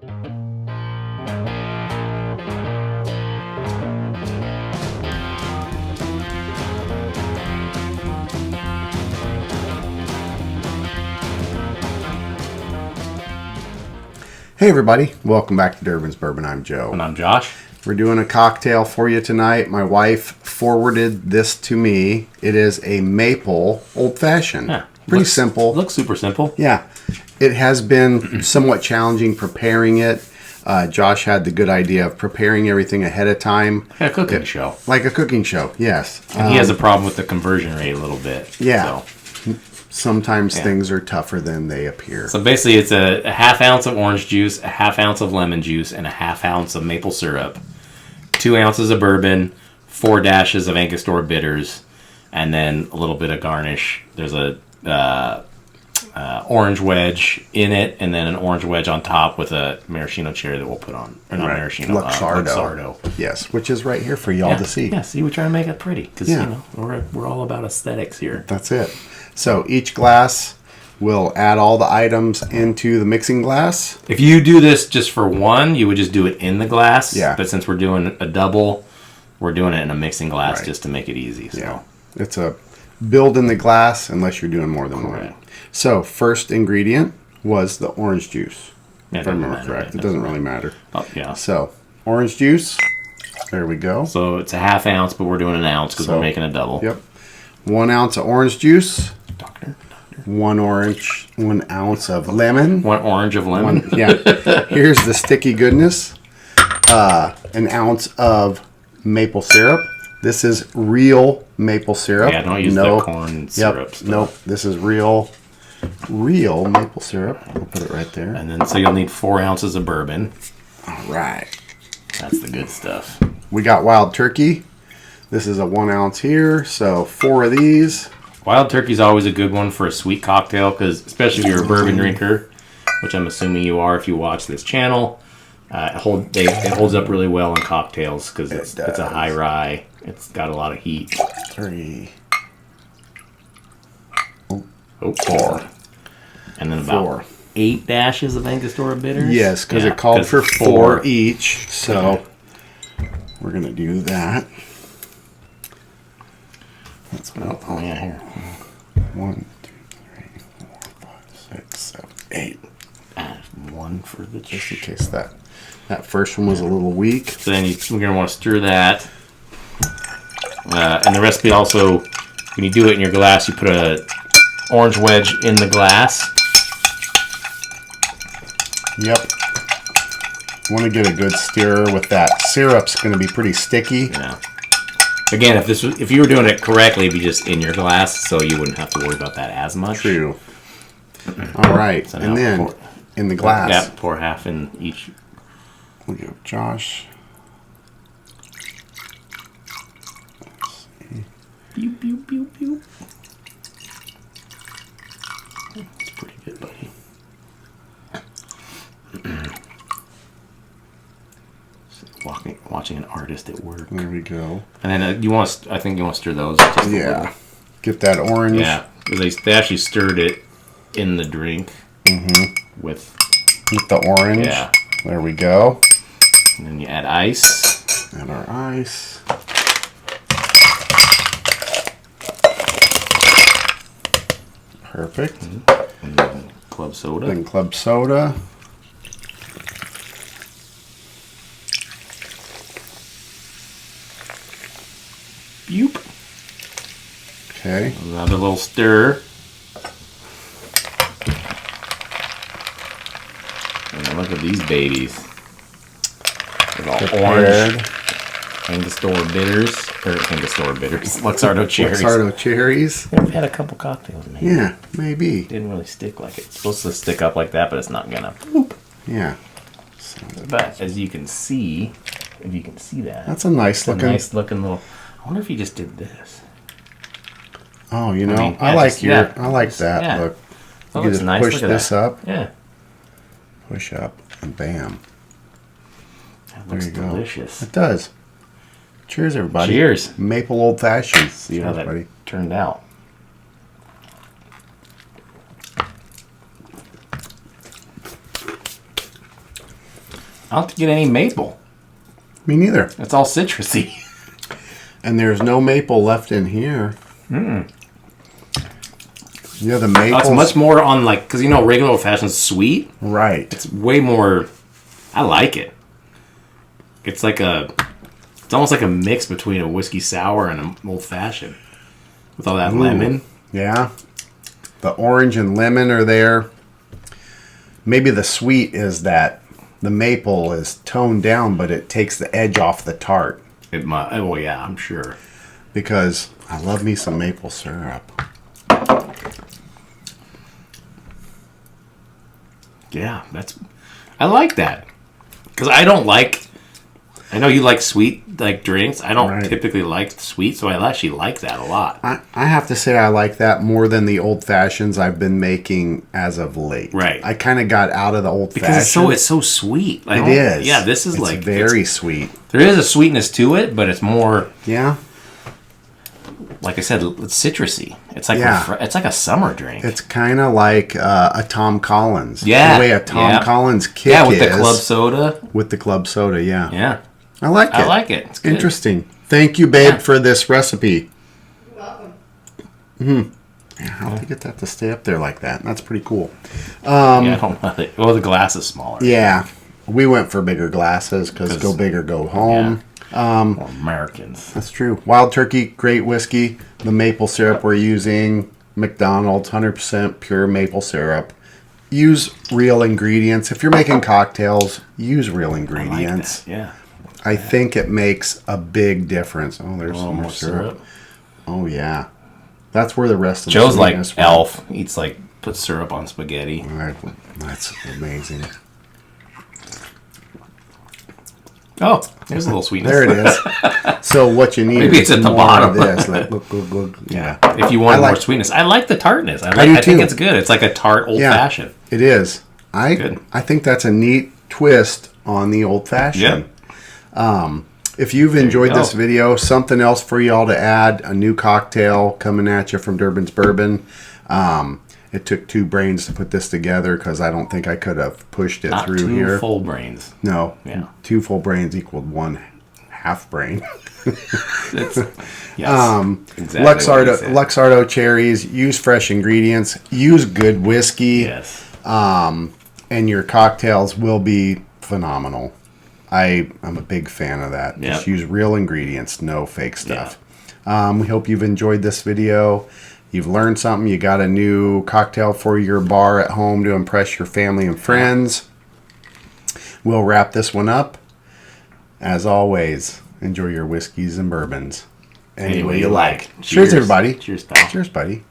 Hey everybody, welcome back to Durbin's Bourbon. I'm Joe. And I'm Josh. We're doing a cocktail for you tonight. My wife forwarded this to me. It is a maple old-fashioned. Yeah, Pretty simple. Looks super simple. Yeah. It has been somewhat challenging preparing it. Josh had the good idea of preparing everything ahead of time. Like a cooking show. Like a cooking show, yes. And he has a problem with the conversion rate a little bit. Yeah. So. Sometimes things are tougher than they appear. So basically it's a half ounce of orange juice, a half ounce of lemon juice, and a half ounce of maple syrup, 2 ounces of bourbon, 4 dashes of angostura bitters, and then a little bit of garnish. There's a orange wedge in it, and then an orange wedge on top with a maraschino cherry that we'll put on. Or not maraschino, luxardo. Yes, which is right here for y'all to see. Yeah, see, we try to make it pretty because you know we're all about aesthetics here. That's it. So each glass will add all the items into the mixing glass. If you do this just for one, you would just do it in the glass. Yeah. But since we're doing a double, we're doing it in a mixing glass just to make it easy. So. Yeah. It's a build in the glass unless you're doing more than one. So first ingredient was the orange juice. If I remember correct. It doesn't really matter. Oh, yeah. So orange juice. There we go. So it's a half ounce, but we're doing an ounce because we're making a double. Yep. 1 ounce of orange juice. Doctor. 1 ounce of lemon. 1 orange of lemon. Yeah. Here's the sticky goodness. 1 ounce of maple syrup. This is real maple syrup. Yeah, don't use the corn syrup stuff. Nope. This is real maple syrup. I'll put it right there. And then so you'll need 4 ounces of bourbon. All right. That's the good stuff. We got wild turkey. This is a 1 ounce here. So 4 of these. Wild turkey's always a good one for a sweet cocktail, because especially if you're a bourbon drinker, which I'm assuming you are if you watch this channel, it holds up really well in cocktails because it's a high rye. It's got a lot of heat. 3. Oh, 4. And then about 8 dashes of angostura bitters. Yes, because it called for 4 each. So we're going to do that. Oh yeah, here. 1, 2, 3, 4, 5, 6, 7, 8. Add 1 for the just in case that first one was a little weak. So then we're gonna want to stir that. And the recipe also, when you do it in your glass, you put a orange wedge in the glass. Yep. Want to get a good stir with that. Syrup's going to be pretty sticky. Yeah. Again, if you were doing it correctly, it'd be just in your glass, so you wouldn't have to worry about that as much. True. All right, so and then in the glass. Yeah, pour half in each. We'll give Josh. Pew, pew, pew, pew. That's pretty good, buddy. Watching an artist at work. There we go. And then I think you want to stir those. Just a little. Get that orange. Yeah, because they actually stirred it in the drink with the orange. Yeah. There we go. And then you add ice. Add our ice. Perfect. And then club soda. Then club soda. Yoop. Okay. Another little stir. And look at these babies. They're all orange. Angostura bitters. Luxardo cherries. Luxardo cherries. Yeah, we've had a couple cocktails, maybe. Yeah, maybe. Didn't really stick like it. It's supposed to stick up like that, but it's not gonna. Yeah. But as you can see, if you can see that. That's a nice looking little. I wonder if he just did this. Oh, you know, I like that yeah. look. You can just nice. push this up. Yeah. Push up and bam. That looks delicious. It does. Cheers, everybody. Cheers. Maple old fashioned. See how that turned out. I don't get any maple. Me neither. It's all citrusy. And there's no maple left in here. Yeah, the maple. It's much more on like, because regular old fashioned's sweet. Right. It's way more. I like it. It's almost like a mix between a whiskey sour and an old fashioned, with all that lemon. Yeah. The orange and lemon are there. Maybe the sweet is that the maple is toned down, but it takes the edge off the tart. It might. Oh yeah, I'm sure. Because I love me some maple syrup. Yeah, I like that. Because I don't like. I know you like sweet drinks. I don't typically like sweet, so I actually like that a lot. I have to say I like that more than the old fashions I've been making as of late. Right. I kind of got out of the old because fashioned. it's so sweet. It is. Yeah, this is very sweet. There is a sweetness to it, but it's more. Yeah. Like I said, it's citrusy. It's like it's like a summer drink. It's kind of like a Tom Collins. Yeah. The way a Tom Collins kick is. Yeah, with the club soda. With the club soda, yeah. Yeah. I like it. I like it. It's good. Interesting. Thank you, babe, for this recipe. You're welcome. Yeah, how to get that to stay up there like that? That's pretty cool. Yeah, I don't know. Well, the glass is smaller. Yeah. We went for bigger glasses because go big or go home. We're Americans. That's true. Wild Turkey, great whiskey. The maple syrup we're using, McDonald's, 100% pure maple syrup. Use real ingredients. If you're making cocktails, use real ingredients. I like that. Yeah. I think it makes a big difference. Oh, there's some more syrup. Oh, yeah. That's where the rest of Joe's the like sweetness Elf. Eats puts syrup on spaghetti. went. That's amazing. Oh, there's a little sweetness. There it is. So what you need Maybe is it's at the more bottom. of this. Like, look. Yeah. If you want I like- more sweetness. I like the tartness. I do think too. it's good. It's like a tart old fashioned. It is. Good. I think that's a neat twist on the old fashioned. If you've enjoyed go. this video, something else for y'all to add, a new cocktail coming at you from Durbin's Bourbon. It took 2 brains to put this together because I don't think I could have pushed it Not through 2 here. full brains. No. Yeah. 2 full brains equaled 1 half brain. It's, yes, exactly Luxardo cherries. Use fresh ingredients. Use good whiskey. Yes. And your cocktails will be phenomenal. I'm a big fan of that. Yep. Just use real ingredients, no fake stuff. We hope you've enjoyed this video. You've learned something. You got a new cocktail for your bar at home to impress your family and friends. We'll wrap this one up. As always, enjoy your whiskeys and bourbons any way you like. Cheers, everybody. Cheers, pal. Cheers, buddy.